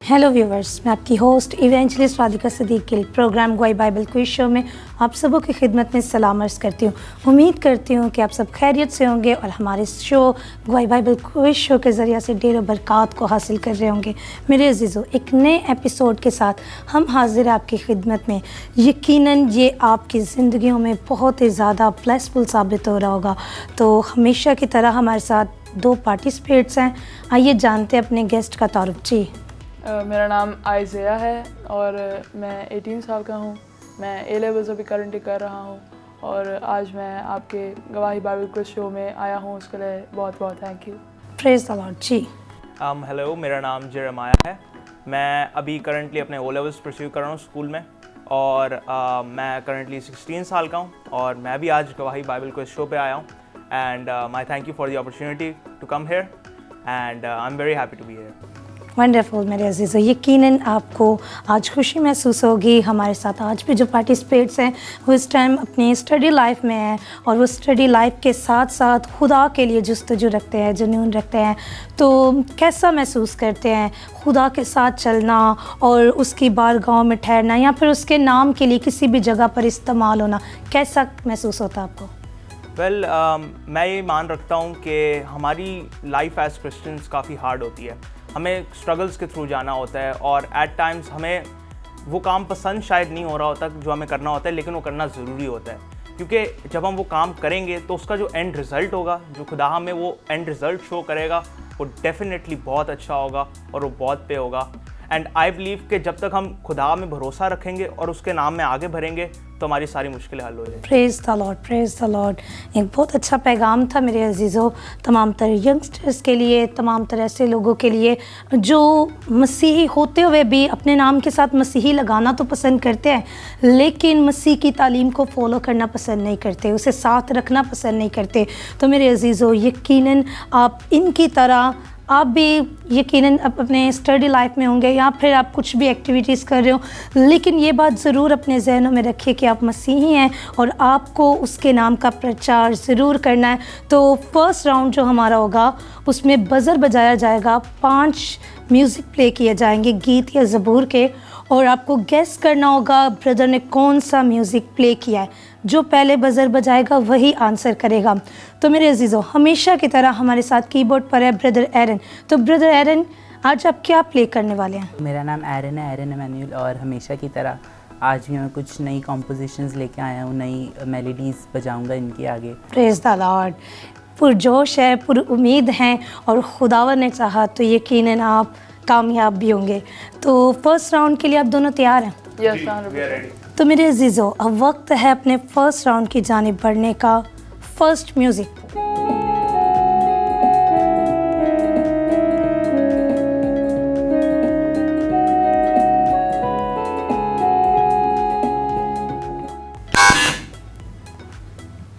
Hello viewers, मैं आपकी host evangelist Radhika Sadiq के प्रोग्राम गवाही बाइबल क्विज शो में आप सबों की खिदमत में सलाम अर्ज़ करती हूँ। उम्मीद करती हूँ कि आप सब खैरियत से होंगे और हमारे शो गवाही बाइबल क्विज शो के ज़रिए से ढेरों बरक़ात को हासिल कर रहे होंगे। मेरे अज़ीज़ों, एक नए एपिसोड के साथ हम हाजिर हैं आपकी खिदमत में। यकीनन ये आपकी ज़िंदगियों में बहुत ही ज़्यादा ब्लेसफुल साबित हो रहा होगा। तो हमेशा की तरह हमारे साथ दो पार्टिसिपेट्स हैं। आइए जानते हैं अपने गेस्ट का तारुफ। जी, मेरा नाम आइज़िया है और मैं 18 साल का हूँ। मैं ए लेवल्स अभी करंटली कर रहा हूँ और आज मैं आपके गवाही बाइबल क्विज शो में आया हूँ, उसके लिए बहुत बहुत thank you. Praise the Lord. जी, हेलो, मेरा नाम जेरेमाया है। मैं अभी करंटली अपने ओ लेवल्स परस्यू कर रहा हूँ स्कूल में और मैं करंटली 16 साल का हूँ और मैं भी आज गवाही बाइबल क्विज शो पे आया हूँ। And my thank you for the opportunity to come here and I am very happy to be here. Wonderful मेरे अज़ीज़ों, यकीनन आपको आज खुशी महसूस होगी। हमारे साथ आज भी जो पार्टिसिपेट्स हैं वो इस टाइम अपनी स्टडी लाइफ में हैं और वो स्टडी लाइफ के साथ साथ खुदा के लिए जुस्तजू रखते हैं, जुनून रखते हैं। तो कैसा महसूस करते हैं खुदा के साथ चलना और उसकी बारगाह में ठहरना या फिर उसके नाम के लिए किसी भी जगह पर इस्तेमाल होना, कैसा महसूस होता है आपको? वेल, मैं ये मान रखता हूँ कि हमारी लाइफ एज क्रिश्चियंस काफ़ी हार्ड होती है। हमें स्ट्रगल्स के थ्रू जाना होता है और एट टाइम्स हमें वो काम पसंद शायद नहीं हो रहा होता जो हमें करना होता है, लेकिन वो करना ज़रूरी होता है क्योंकि जब हम वो काम करेंगे तो उसका जो एंड रिज़ल्ट होगा, जो खुदा हमें वो एंड रिज़ल्ट शो करेगा, वो डेफिनेटली बहुत अच्छा होगा और वो बहुत पे होगा। एंड आई बिलीव कि जब तक हम खुदा में भरोसा रखेंगे और उसके नाम में आगे बढ़ेंगे तो हमारी सारी मुश्किलें हल हो जाएंगी। Praise the Lord, praise the Lord. एक बहुत अच्छा पैगाम था मेरे अज़ीज़ों, तमाम तरह यंगस्टर्स के लिए, तमाम तरह ऐसे लोगों के लिए जो मसीही होते हुए भी अपने नाम के साथ मसीही लगाना तो पसंद करते हैं, लेकिन मसीह की तालीम को फॉलो करना पसंद नहीं करते, उसे साथ रखना पसंद नहीं करते। तो मेरे अज़ीज़ों, यकीनन आप इनकी तरह आप भी यकीनन अपने स्टडी लाइफ में होंगे या फिर आप कुछ भी एक्टिविटीज़ कर रहे हो, लेकिन ये बात ज़रूर अपने जहनों में रखिए कि आप मसीही हैं और आपको उसके नाम का प्रचार ज़रूर करना है। तो फर्स्ट राउंड जो हमारा होगा उसमें बज़र बजाया जाएगा, 5 म्यूज़िक प्ले किए जाएंगे, गीत या ज़बूर के, और आपको गेस करना होगा ब्रदर ने कौन सा म्यूज़िक प्ले किया है। जो पहले बज़र बजाएगा वही आंसर करेगा। तो मेरे अज़ीज़ों, हमेशा की तरह हमारे साथ कीबोर्ड पर है ब्रदर एरन। तो ब्रदर एरन, आज आप क्या प्ले करने वाले हैं? मेरा नाम एरन है, एरन एमैनुअल, और हमेशा की तरह आज भी मैं कुछ नई कॉम्पोजिशंस लेके आया हूँ, नई मेलोडीज़ बजाऊँगा इनके आगे। Praise the Lord. पुरजोश है, पुर उम्मीद हैं और खुदावन ने चाहा तो यकीनन आप कामयाब भी होंगे। तो फर्स्ट राउंड के लिए आप दोनों तैयार हैं? यस, तो मेरे अज़ीज़ों, अब वक्त है अपने फर्स्ट राउंड की जानिब बढ़ने का। First music.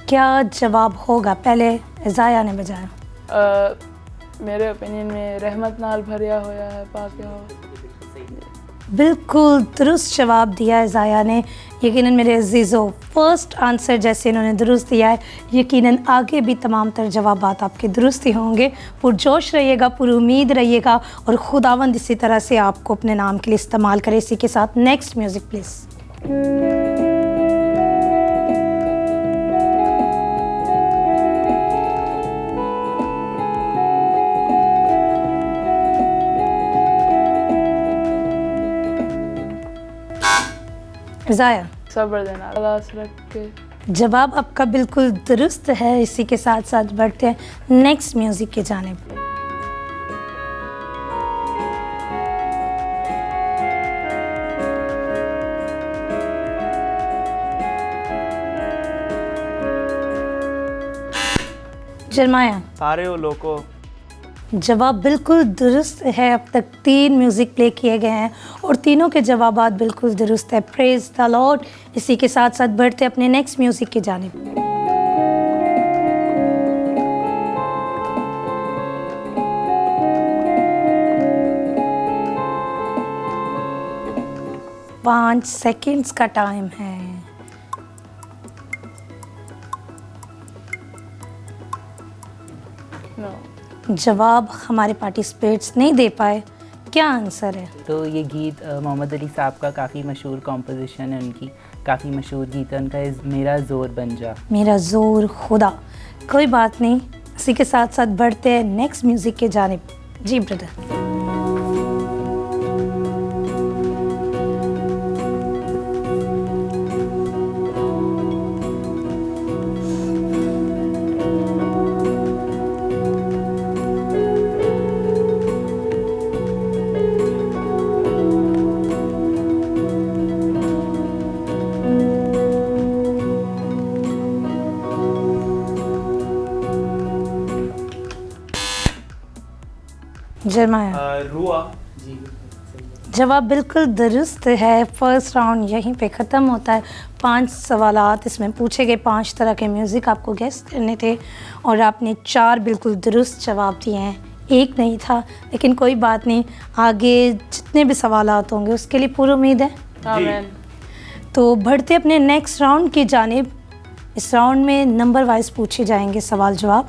क्या जवाब होगा? पहले इज़ाया ने बजाया। मेरे ओपिनियन में रहमत नाल भरिया होया है पाके हो। बिल्कुल दुरुस्त जवाब दिया है ज़ाया ने। यकीनन मेरे अज़ीज़ों, फर्स्ट आंसर जैसे इन्होंने दुरुस्त दिया है, यकीनन आगे भी तमाम तर जवाबात आपके दुरुस्त ही होंगे। पुरजोश रहिएगा, पुरुमीद रहिएगा और खुदावंद इसी तरह से आपको अपने नाम के लिए इस्तेमाल करे। इसी के साथ नेक्स्ट म्यूज़िक प्लीज़। ज़ाया, सब्र देना अल्लाह से रख के। जवाब आपका बिल्कुल दुरुस्त है। इसी के साथ साथ बढ़ते हैं नेक्स्ट म्यूज़िक की जानिब। जरमाया, सारे वो लोग को जवाब बिल्कुल दुरुस्त है। अब तक 3 म्यूज़िक प्ले किए गए हैं और तीनों के जवाबात बिल्कुल दुरुस्त है। Praise the Lord. इसी के साथ साथ बढ़ते अपने नेक्स्ट म्यूज़िक की जानिब। पाँच सेकंड्स का टाइम है। नो, जवाब हमारे पार्टिसिपेट्स नहीं दे पाए। क्या आंसर है? तो ये गीत मोहम्मद अली साहब का काफ़ी मशहूर कॉम्पोजिशन है उनकी, काफ़ी मशहूर गीत है उनका, मेरा ज़ोर बन जा। मेरा ज़ोर खुदा। कोई बात नहीं, इसी के साथ साथ बढ़ते हैं नेक्स्ट म्यूज़िक के जानिब। जी ब्रदर। जरमाया। रुआ। जवाब बिल्कुल दुरुस्त है। फर्स्ट राउंड यहीं पे ख़त्म होता है। 5 सवालात इसमें पूछे गए, 5 तरह के म्यूज़िक आपको गेस करने थे और आपने 4 बिल्कुल दुरुस्त जवाब दिए हैं, एक नहीं था। लेकिन कोई बात नहीं, आगे जितने भी सवालात होंगे उसके लिए पूरी उम्मीद है। आमीन। तो बढ़ते अपने नेक्स्ट राउंड की जानिब। इस राउंड में नंबर वाइज पूछे जाएंगे सवाल जवाब,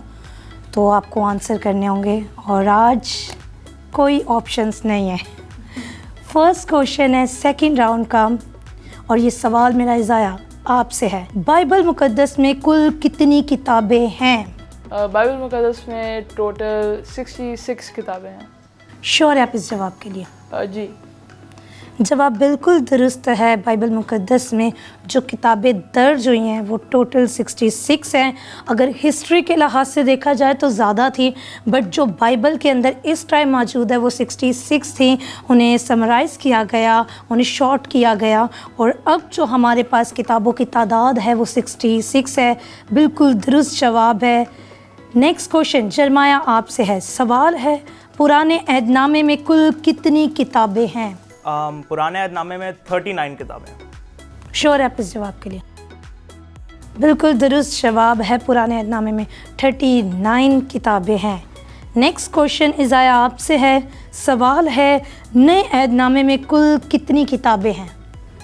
तो आपको आंसर करने होंगे और आज कोई ऑप्शंस नहीं है। फर्स्ट क्वेश्चन है सेकंड राउंड का और ये सवाल मेरा इज़ाया आपसे है। बाइबल मुकद्दस में कुल कितनी किताबें हैं? बाइबल मुकद्दस में टोटल 66 किताबें हैं। श्योर है आप इस जवाब के लिए? जी। जवाब बिल्कुल दुरुस्त है। बाइबल मुकद्दस में जो किताबें दर्ज हुई हैं वो टोटल 66 हैं। अगर हिस्ट्री के लिहाज से देखा जाए तो ज़्यादा थी, बट जो बाइबल के अंदर इस टाइम मौजूद है वो 66 थी। उन्हें समराइज़ किया गया, उन्हें शॉर्ट किया गया और अब जो हमारे पास किताबों की तादाद है वो 66 है। बिल्कुल दुरुस्त जवाब है। नेक्स्ट क्वेश्चन जरमाया आपसे है। सवाल है पुराने अहदनामे में कुल कितनी किताबें हैं? पुराने अहदनामे में 39 किताबें हैं। श्योर है आप इस जवाब के लिए? बिल्कुल दुरुस्त जवाब है। पुराने अहदनामे में 39 किताबें हैं। नेक्स्ट क्वेश्चन इज़ाया आपसे है। सवाल है नए अहदनामे में कुल कितनी किताबें हैं?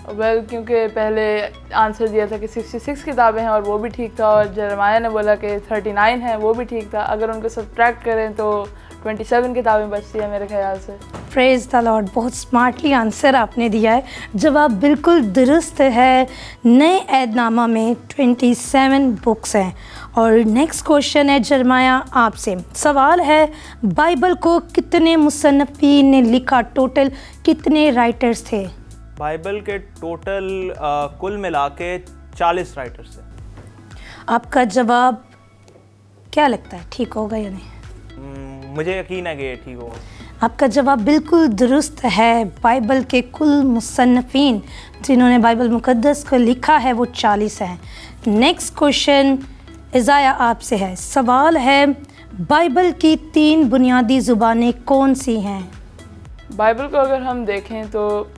क्योंकि पहले आंसर दिया था कि 66 किताबें हैं और वो भी ठीक था, और जरमाया ने बोला कि 39 हैं, वो भी ठीक था। अगर उनको सब्ट्रैक्ट करें तो 27 किताबें बचती हैं मेरे ख्याल से। प्रेज़ द लॉर्ड, बहुत स्मार्टली आंसर आपने दिया है। जवाब बिल्कुल दुरुस्त है। नए अहदनामा में 27 बुक्स हैं। और नेक्स्ट क्वेश्चन है जरमाया आपसे। सवाल है बाइबल को कितने मुसन्निफ़ीन ने लिखा? टोटल कितने राइटर्स थे? बाइबल के टोटल कुल मिला के 40 राइटर्स थे। आपका जवाब क्या लगता है, ठीक होगा या नहीं? मुझे यकीन है कि ये ठीक होगा। आपका जवाब बिल्कुल दुरुस्त है। बाइबल के कुल मुसन्निफ़ीन जिन्होंने बाइबल मुकद्दस को लिखा है वो 40 हैं। नेक्स्ट क्वेश्चन इज़ाया आपसे है। सवाल है बाइबल की 3 बुनियादी ज़ुबानें कौन सी हैं? बाइबल को अगर हम देखें तो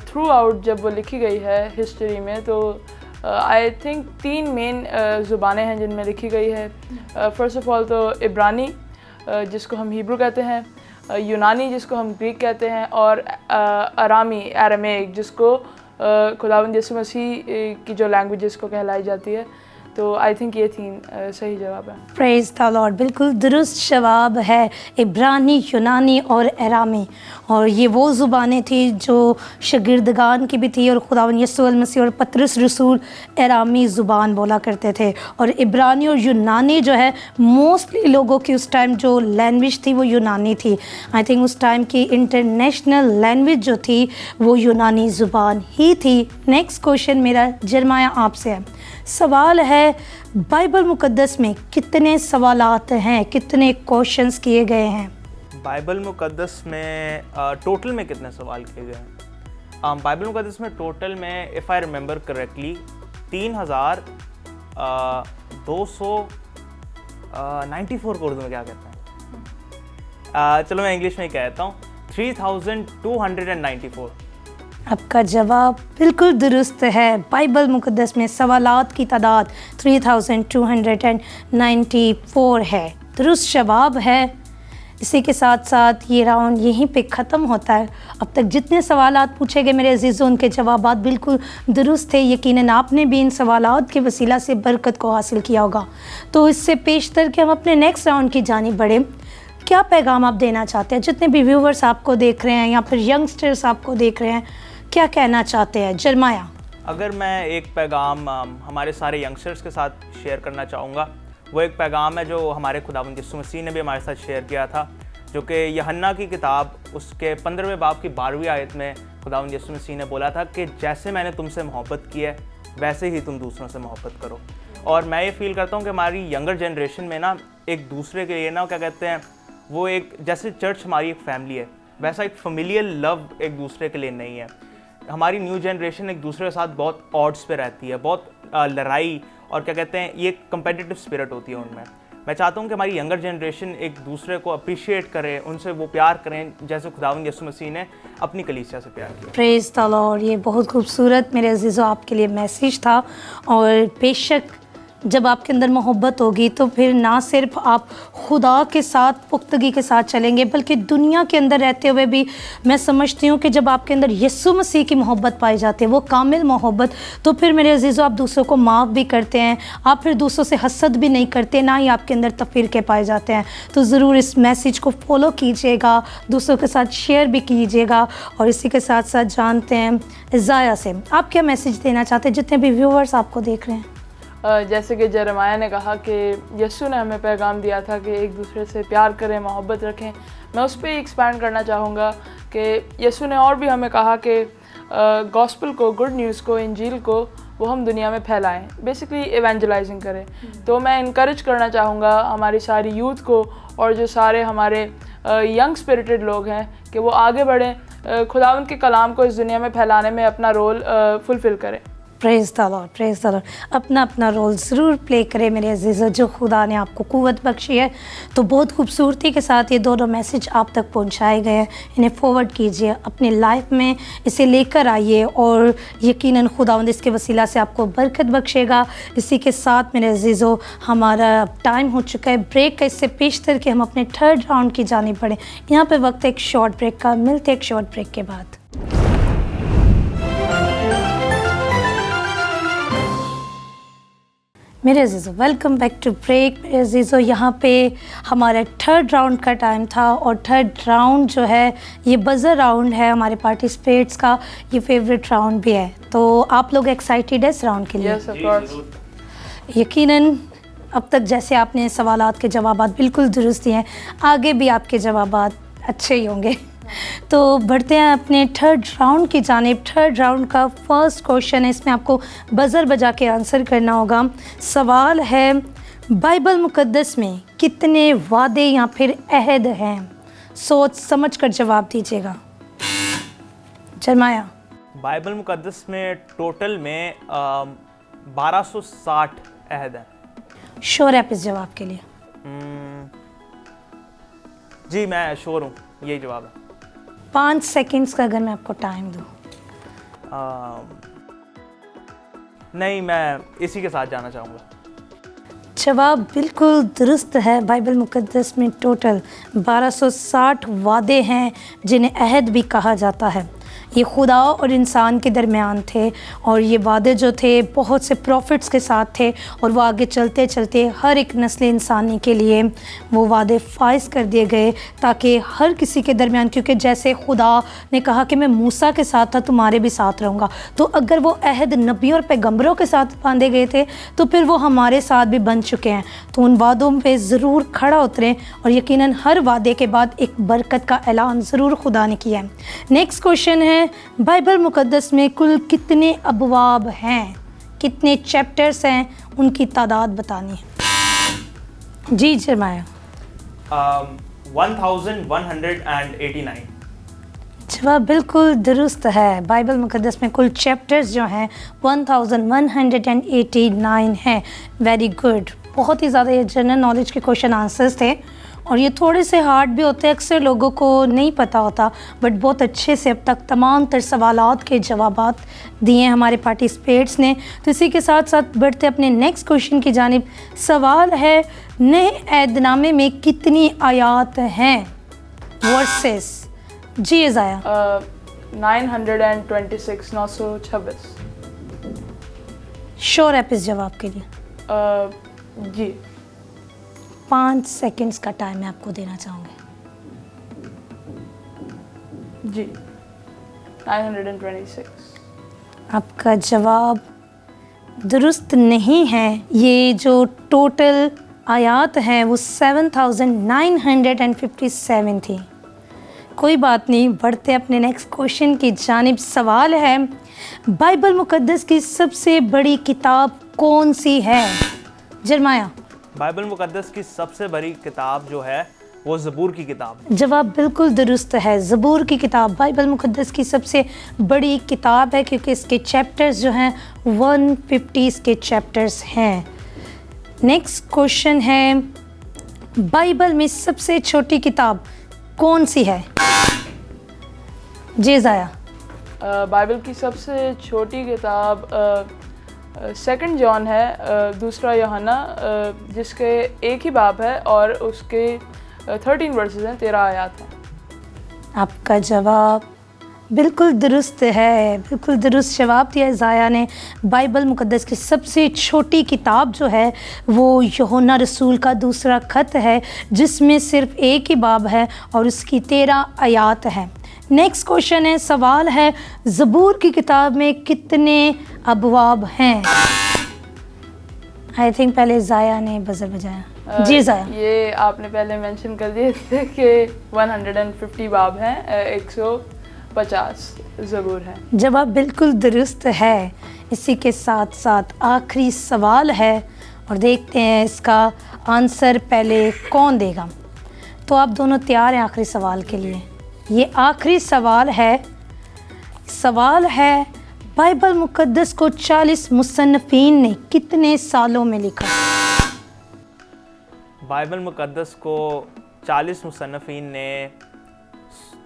थ्रू आउट जब वो लिखी गई है हिस्ट्री में, तो आई थिंक 3 मेन ज़ुबानें हैं जिनमें लिखी गई है। फ़र्स्ट ऑफ़ ऑल तो इब्रानी जिसको हम हिब्रू कहते हैं, यूनानी जिसको हम ग्रीक कहते हैं, और अरामी अरामेक जिसको खुदावंद यीशु मसीह की जो लैंग्वेज जिसको कहलाई जाती है। तो आई थिंक ये 3 सही जवाब है। प्रेज़ द लॉर्ड, बिल्कुल दुरुस्त जवाब है। इब्रानी, यूनानी और अरामी, और ये वो ज़ुबानें थी जो शागिर्दगान की भी थी और खुदावंद यीशु मसीह और पतरस रसूल अरामी ज़ुबान बोला करते थे। और इब्रानी और यूनानी जो है मोस्टली लोगों की उस टाइम जो लैंग्वेज थी वो यूनानी थी। आई थिंक उस टाइम की इंटरनेशनल लैंग्वेज जो थी वो यूनानी ज़ुबान ही थी। नेक्स्ट क्वेश्चन मेरा जरमाया आपसे है। सवाल है बाइबल मुकद्दस में कितने सवालात हैं, कितने क्वेश्चंस किए गए हैं? बाइबल मुकद्दस में टोटल में कितने सवाल किए गए हैं? बाइबल मुकद्दस में टोटल में इफ़ आई रिमेंबर करेक्टली 3294 को उर्दू में क्या कहते हैं? चलो मैं इंग्लिश में ही कहता हूँ 3294। आपका जवाब बिल्कुल दुरुस्त है। बाइबल मुकद्दस में सवालात की तादाद 3294 है। दुरुस्त जवाब है। इसी के साथ साथ ये राउंड यहीं पे ख़त्म होता है। अब तक जितने सवालात पूछे गए मेरे अजीज़ों, उनके जवाबात बिल्कुल दुरुस्त थे। यकीनन आपने भी इन सवालात के वसीला से बरकत को हासिल किया होगा। तो इससे पेशतर के हम अपने नेक्स्ट राउंड की जानिब बढ़े। क्या पैगाम आप देना चाहते हैं? जितने भी व्यूवर्स आपको देख रहे हैं या फिर यंगस्टर्स आपको देख रहे हैं, क्या कहना चाहते हैं? जरमाया। अगर मैं एक पैगाम हमारे सारे यंगस्टर्स के साथ शेयर करना चाहूँगा, वो एक पैगाम है जो हमारे खुदावंद यीशु मसीह ने भी हमारे साथ शेयर किया था, जो कि यूहन्ना की किताब उसके 15वें बाब की 12वीं आयत में खुदावंद यीशु मसीह ने बोला था कि जैसे मैंने तुमसे मोहब्बत की है वैसे ही तुम दूसरों से मोहब्बत करो। और मैं ये फील करता हूँ कि हमारी यंगर जनरेशन में ना एक दूसरे के लिए ना क्या कहते हैं, वो एक जैसे चर्च हमारी एक फैमिली है, वैसा एक फेमिलियल लव एक दूसरे के लिए नहीं है। हमारी न्यू जनरेशन एक दूसरे के साथ बहुत ऑड्स पे रहती है, बहुत लड़ाई और क्या कहते हैं, ये कंपेटिटिव स्पिरिट होती है उनमें। मैं चाहता हूँ कि हमारी यंगर जनरेशन एक दूसरे को अप्रिशिएट करे, उनसे वो प्यार करें जैसे खुदावंद यीशु मसीह ने अपनी कलीसिया से प्यार किया। Praise the Lord. ये बहुत खूबसूरत मेरे अजीज़ों आपके लिए मैसेज था। और बेशक जब आपके अंदर मोहब्बत होगी तो फिर ना सिर्फ आप खुदा के साथ पुख्तगी के साथ चलेंगे, बल्कि दुनिया के अंदर रहते हुए भी मैं समझती हूँ कि जब आपके अंदर यीशु मसीह की मोहब्बत पाई जाती है, वो कामिल मोहब्बत, तो फिर मेरे अजीज़ों आप दूसरों को माफ़ भी करते हैं, आप फिर दूसरों से हसद भी नहीं करते, ना ही आपके अंदर तफरीके पाए जाते हैं। तो ज़रूर इस मैसेज को फॉलो कीजिएगा, दूसरों के साथ शेयर भी कीजिएगा। और इसी के साथ साथ जानते हैं इज़ाया से आप क्या मैसेज देना चाहते हैं जितने भी व्यूवर्स आपको देख रहे हैं? जैसे कि जरमाया ने कहा कि यीशु ने हमें पैगाम दिया था कि एक दूसरे से प्यार करें, मोहब्बत रखें। मैं उस पर एक्सपैंड करना चाहूँगा कि यीशु ने और भी हमें कहा कि गॉस्पल को, गुड न्यूज़ को, इंजील को वो हम दुनिया में फैलाएं, बेसिकली एवेंजलाइजिंग करें। तो मैं इनकरेज करना चाहूँगा हमारी सारी यूथ को और जो सारे हमारे यंग स्पिरिटेड लोग हैं कि वो आगे बढ़ें, खुदावंद के कलाम को इस दुनिया में फैलाने में अपना रोल फुलफ़िल करें। Praise the Lord, praise the Lord. अपना अपना रोल ज़रूर प्ले करें मेरे अजीज़ों, जो खुदा ने आपको क़ुव्वत बख्शी है। तो बहुत खूबसूरती के साथ ये दोनों मैसेज आप तक पहुंचाए गए हैं, इन्हें फॉरवर्ड कीजिए, अपनी लाइफ में इसे लेकर आइए और यकीनन खुदावंद इसके वसीला से आपको बरकत बख्शेगा। इसी के साथ मेरे अजीज़ों हमारा टाइम हो चुका है ब्रेक का। इससे पेशतर कि हम अपने थर्ड राउंड की जानिब बढ़ें। यहाँ पर वक्त एक शॉर्ट ब्रेक का, मिलते एक शॉर्ट ब्रेक के बाद। मेरे अजीज़ों वेलकम बैक टू ब्रेक। मेरे अजीज़ों यहाँ पे हमारा थर्ड राउंड का टाइम था और थर्ड राउंड जो है ये बज़र राउंड है, हमारे पार्टिसिपेट्स का ये फेवरेट राउंड भी है। तो आप लोग एक्साइटेड है इस राउंड के लिए? Yes, of course. यकीनन अब तक जैसे आपने सवालात के जवाबात बिल्कुल दुरुस्त दिए हैं, आगे भी आपके जवाबात अच्छे ही होंगे। तो बढ़ते हैं अपने थर्ड राउंड की जानिब। थर्ड राउंड का फर्स्ट क्वेश्चन है, इसमें आपको बज़र बजा के आंसर करना होगा। सवाल है, बाइबल मुक़द्दस में कितने वादे या फिर अहद हैं? सोच समझ कर जवाब दीजिएगा। जरमाया। बाइबल मुक़द्दस में टोटल में 1260 अहद हैं। श्योर है इस जवाब के लिए? जी मैं श्योर हूँ, यही जवाब है। 5 सेकंड्स का अगर मैं आपको टाइम दूँ। नहीं, मैं इसी के साथ जाना चाहूँगा। जवाब बिल्कुल दुरुस्त है। बाइबल मुक़द्दस में टोटल 1260 वादे हैं जिन्हें अहद भी कहा जाता है। ये खुदा और इंसान के दरमियान थे और ये वादे जो थे बहुत से प्रॉफिट्स के साथ थे और वो आगे चलते चलते हर एक नस्ल इंसानी के लिए वो वादे फाइज कर दिए गए ताकि हर किसी के दरमियान, क्योंकि जैसे खुदा ने कहा कि मैं मूसा के साथ था तुम्हारे भी साथ रहूँगा, तो अगर वो अहद नबियों और पैगंबरों के साथ बांधे गए थे तो फिर वो हमारे साथ भी बन चुके हैं। तो उन वादों पे ज़रूर खड़ा उतरें और यकीनन हर वादे के बाद एक बरकत का ऐलान ज़रूर खुदा ने किया है। नेक्स्ट क्वेश्चन है, बाइबल मुक़द्दस में कुल कितने अबवाब हैं, कितने चैप्टर्स हैं, उनकी तादाद बतानी है। जी जरमाया। 1189। जवाब बिल्कुल दुरुस्त है। बाइबल मुक़द्दस में कुल चैप्टर्स जो हैं 1189 हैं। Very good. बहुत ही ज़्यादा ये जनरल नॉलेज के क्वेश्चन आंसर्स थे और ये थोड़े से हार्ड भी होते हैं, अक्सर लोगों को नहीं पता होता, बट बहुत अच्छे से अब तक तमाम तर सवालात के जवाबात दिए हमारे पार्टिसिपेट्स ने। तो इसी के साथ साथ बढ़ते अपने नेक्स्ट क्वेश्चन की जानिब। सवाल है, नए ऐदनामे में कितनी आयात हैं, वर्सेस? जी इज़ाया। 926, 926। श्योर है इस जवाब के लिए? जी। 5 सेकंड्स का टाइम मैं आपको देना चाहूँगी। जी 926। आपका जवाब दुरुस्त नहीं है। ये जो टोटल आयात हैं वो 7957 थी। कोई बात नहीं, बढ़ते अपने नेक्स्ट क्वेश्चन की जानिब। सवाल है, बाइबल मुकद्दस की सबसे बड़ी किताब कौन सी है? जरमाया। बाइबल मुकद्दस की सबसे बड़ी किताब जो है वो ज़बूर की किताब है। जवाब बिल्कुल दुरुस्त है। ज़बूर की किताब बाइबल मुकद्दस की सबसे बड़ी किताब है क्योंकि इसके चैप्टर्स जो हैं 150 के चैप्टर्स हैं। नेक्स्ट क्वेश्चन है, बाइबल में सबसे छोटी किताब कौन सी है? जेज़ाया। बाइबल की सबसे छोटी किताब 2 जॉन है, दूसरा यूहन्ना, जिसके एक ही बाब है और उसके 13 वर्सेस हैं, 13 आयात हैं। आपका जवाब बिल्कुल दुरुस्त है, बिल्कुल दुरुस्त जवाब दिया ज़ाया ने। बाइबल मुकद्दस की सबसे छोटी किताब जो है वो यूहन्ना रसूल का दूसरा ख़त है, जिसमें सिर्फ एक ही बाब है और उसकी 13 आयात हैं। नेक्स्ट क्वेश्चन है, सवाल है, ज़बूर की किताब में कितने अबवाब हैं? आई थिंक पहले ज़ाया ने बज़र बजाया। जी ज़ाया। ये आपने पहले मेंशन कर दिए थे कि 150 बाब हैं, 150 ज़बूर हैं। जवाब बिल्कुल दुरुस्त है। इसी के साथ साथ आखिरी सवाल है और देखते हैं इसका आंसर पहले कौन देगा। तो आप दोनों तैयार हैं आखिरी सवाल के लिए? ये आखिरी सवाल है। सवाल है, बाइबल मुकद्दस को 40 मुसन्निफ़ीन ने कितने सालों में लिखा? बाइबल मुकद्दस को 40 मुसन्निफ़ीन ने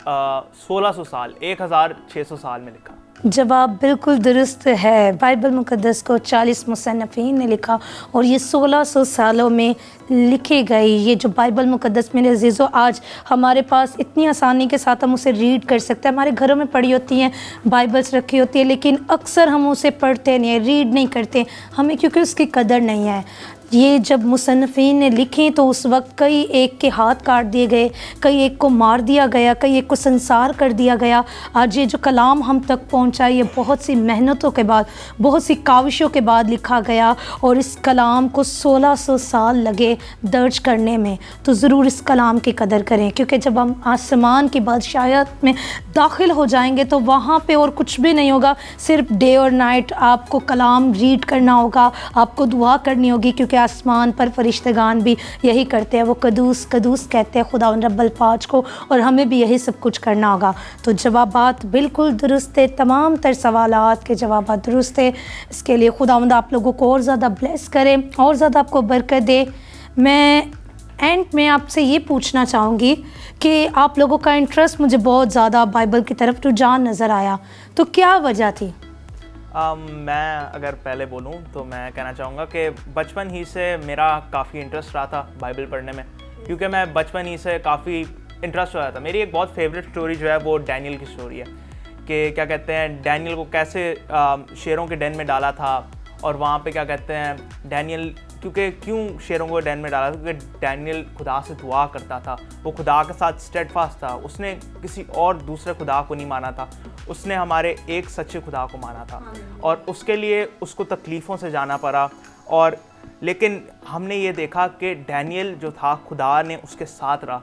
1600 साल, 1600 साल में लिखा। जवाब बिल्कुल दुरुस्त है। बाइबल मुकद्दस को 40 मुसन्निफ़ीन ने लिखा और ये 1600 सालों में लिखी गई। ये जो बाइबल मुकद्दस मेरे अज़ीज़ों आज हमारे पास इतनी आसानी के साथ हम उसे रीड कर सकते हैं। हमारे घरों में पड़ी होती हैं, बाइबल्स रखी होती है, लेकिन अक्सर हम उसे पढ़ते नहीं हैं, रीड नहीं करते हमें, क्योंकि उसकी कदर नहीं है। ये जब मुसन्निफ़ीन ने लिखे तो उस वक्त कई एक के हाथ काट दिए गए, कई एक को मार दिया गया, कई एक को संसार कर दिया गया। आज ये जो कलाम हम तक पहुंचा, ये बहुत सी मेहनतों के बाद, बहुत सी काविशों के बाद लिखा गया और इस कलाम को 1600 साल लगे दर्ज करने में। तो ज़रूर इस कलाम की कदर करें, क्योंकि जब हम आसमान की बादशाहत में दाखिल हो जाएंगे तो वहाँ पे और कुछ भी नहीं होगा, सिर्फ डे और नाइट आपको कलाम रीड करना होगा, आपको दुआ करनी होगी, क्योंकि आसमान पर फरिश्तेगान भी यही करते हैं, वो कदूस कदूस कहते हैं खुदा रब्बुल पाक को, और हमें भी यही सब कुछ करना होगा। तो जवाबात बिल्कुल दुरुस्त है, तमाम तर सवालात के जवाबात दुरुस्त है। इसके लिए खुदावंद आप लोगों को और ज़्यादा ब्लेस करे, और ज़्यादा आपको बरकत दे। मैं एंड में आपसे ये पूछना चाहूँगी कि आप लोगों का इंटरेस्ट मुझे बहुत ज़्यादा बाइबल की तरफ रुझान नज़र आया, तो क्या वजह थी? मैं अगर पहले बोलूं तो मैं कहना चाहूँगा कि बचपन ही से मेरा काफ़ी इंटरेस्ट रहा था बाइबल पढ़ने में, क्योंकि मैं बचपन ही से काफ़ी इंटरेस्ट हो रहा था। मेरी एक बहुत फेवरेट स्टोरी जो है वो डैनियल की स्टोरी है, कि क्या कहते हैं डैनियल को कैसे शेरों के डेन में डाला था, और वहाँ पे क्या कहते हैं डैनियल क्यों शेरों को डेन में डाला था, क्योंकि डैनियल खुदा से दुआ करता था, वो खुदा के साथ स्टेडफास्ट था, उसने किसी और दूसरे खुदा को नहीं माना था, उसने हमारे एक सच्चे खुदा को माना था, और उसके लिए उसको तकलीफ़ों से जाना पड़ा। और लेकिन हमने ये देखा कि डैनियल जो था, खुदा ने उसके साथ रहा,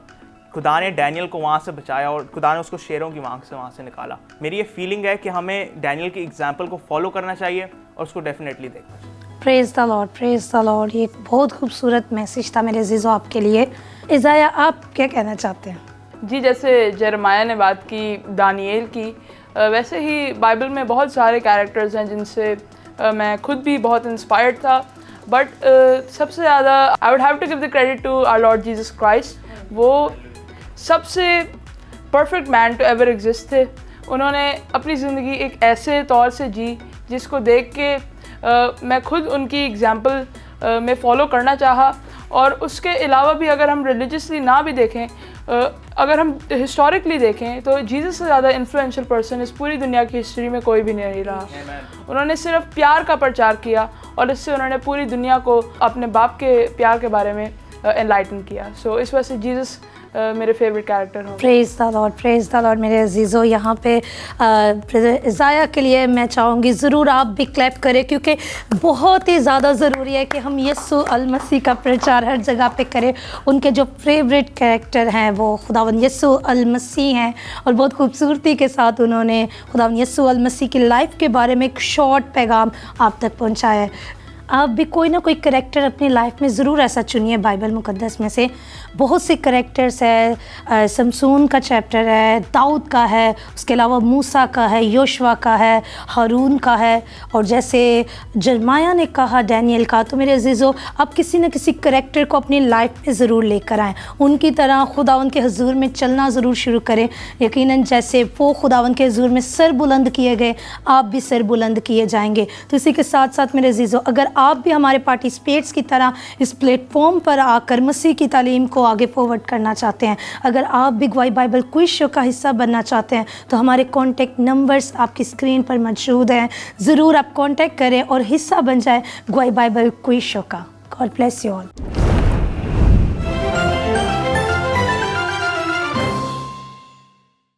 खुदा ने डैनियल को वहाँ से बचाया और खुदा ने उसको शेरों की आँख से वहाँ से निकाला। मेरी ये फीलिंग है कि हमें डैनियल की एग्जाम्पल को फॉलो करना चाहिए और उसको डेफिनेटली देखना चाहिए। Praise the Lord, praise the Lord. ये एक बहुत खूबसूरत मैसेज था मेरे अज़ीज़ों आपके लिए। इज़ाया, आप क्या कहना चाहते हैं? जी, जैसे जरमाया ने बात की दानिएल की, वैसे ही बाइबल में बहुत सारे कैरेक्टर्स हैं जिनसे मैं खुद भी बहुत इंस्पायर्ड था, बट सबसे ज़्यादा I would have to give the credit to our Lord Jesus Christ. वो सबसे perfect man to ever exist थे। उन्होंने अपनी ज़िंदगी एक ऐसे तौर से जी जिसको देख के मैं खुद उनकी एग्जाम्पल में फ़ॉलो करना चाहा। और उसके अलावा भी अगर हम रिलीजियसली ना भी देखें, अगर हम हिस्टोरिकली देखें, तो जीसस से ज़्यादा इन्फ्लुएंशियल पर्सन इस पूरी दुनिया की हिस्ट्री में कोई भी नहीं रहा। उन्होंने सिर्फ प्यार का प्रचार किया और इससे उन्होंने पूरी दुनिया को अपने बाप के प्यार के बारे में एनलाइटन किया। सो इस वजह से जीसस मेरे फेवरेट कैरेक्टर होंगे। प्रेज़ द लॉर्ड मेरे अजीज़ों। यहाँ पे ब्रदर इज़ाया के लिए मैं चाहूँगी ज़रूर आप भी क्लैप करें, क्योंकि बहुत ही ज़्यादा ज़रूरी है कि हम यीशु अल मसीह का प्रचार हर जगह पे करें। उनके जो फेवरेट कैरेक्टर हैं वो खुदावंद यीशु अल मसीह हैं, और बहुत खूबसूरती के साथ उन्होंने खुदावंद यीशु अल मसीह की लाइफ के बारे में एक शॉर्ट पैगाम आप तक पहुँचाया है। आप भी कोई ना कोई करैक्टर अपनी लाइफ में ज़रूर ऐसा चुनिए। बाइबल मुक़द्दस में से बहुत से करैक्टर्स है, समसून का चैप्टर है, दाऊद का है, उसके अलावा मूसा का है, योशुआ का है, हारून का है, और जैसे जरमाया ने कहा डैनियल का। तो मेरे अजीज़ों, आप किसी न किसी करैक्टर को अपनी लाइफ में ज़रूर लेकर आएँ, उनकी तरह खुदावंद के हुजूर में चलना ज़रूर शुरू करें। यकीनन जैसे वो खुदावंद के हुजूर में सर बुलंद किए गए, आप भी सर बुलंद किए जाएंगे। तो इसी के साथ साथ मेरे अजीज़ों, अगर आप भी हमारे पार्टिसिपेट्स की तरह इस प्लेटफॉर्म पर आकर मसीह की तालीम को आगे फॉरवर्ड करना चाहते हैं, अगर आप भी गवाही बाइबल क्विज शो का हिस्सा बनना चाहते हैं, तो हमारे कॉन्टैक्ट नंबर्स आपकी स्क्रीन पर मौजूद हैं। ज़रूर आप कॉन्टैक्ट करें और हिस्सा बन जाए गवाही बाइबल क्विज शो का। God bless you all.